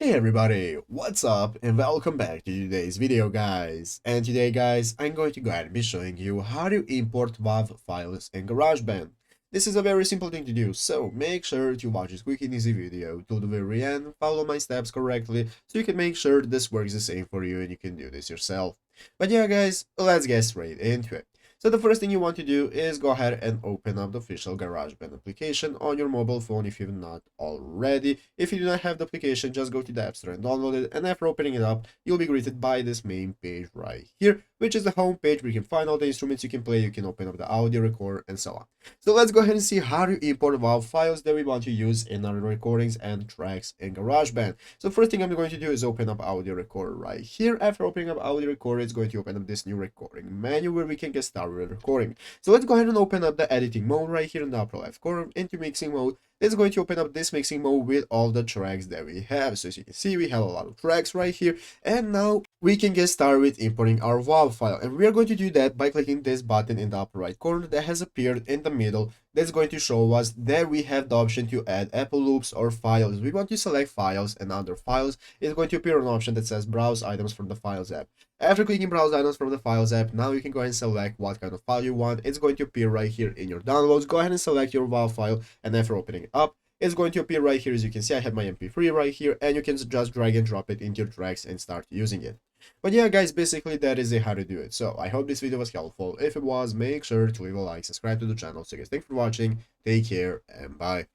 Hey everybody, what's up and welcome back to today's video guys. And today guys, I'm going to go ahead and be showing you how to import WAV files in GarageBand. This is a very simple thing to do, so make sure to watch this quick and easy video till the very end, follow my steps correctly so you can make sure this works the same for you and you can do this yourself. But yeah guys, let's get straight into it. So the first thing you want to do is go ahead and open up the official GarageBand application on your mobile phone if you've not already. If you do not have the application, just go to the App Store and download it, and after opening it up, you'll be greeted by this main page right here, which is the home page where you can find all the instruments you can play, you can open up the audio recorder, and so on. So let's go ahead and see how to import WAV files that we want to use in our recordings and tracks in GarageBand. So first thing I'm going to do is open up audio recorder right here. After opening up audio recorder, it's going to open up this new recording menu where we can get started with recording. So let's go ahead and open up the editing mode right here in the upper left corner into mixing mode. It's going to open up this mixing mode with all the tracks that we have. So as you can see, we have a lot of tracks right here. And now we can get started with importing our WAV file. And we are going to do that by clicking this button in the upper right corner that has appeared in the middle. That's going to show us that we have the option to add Apple loops or files. We want to select files and under files. It's going to appear an option that says browse items from the files app. After clicking browse items from the files app, now you can go ahead and select what kind of file you want. It's going to appear right here in your downloads. Go ahead and select your WAV file, and after opening it up, it's going to appear right here. As you can see, I have my MP3 right here, and you can just drag and drop it into your tracks and start using it. But yeah guys, basically that is how to do it. So I hope this video was helpful. If it was, make sure to leave a like, subscribe to the channel. So guys, thanks for watching, take care, and bye.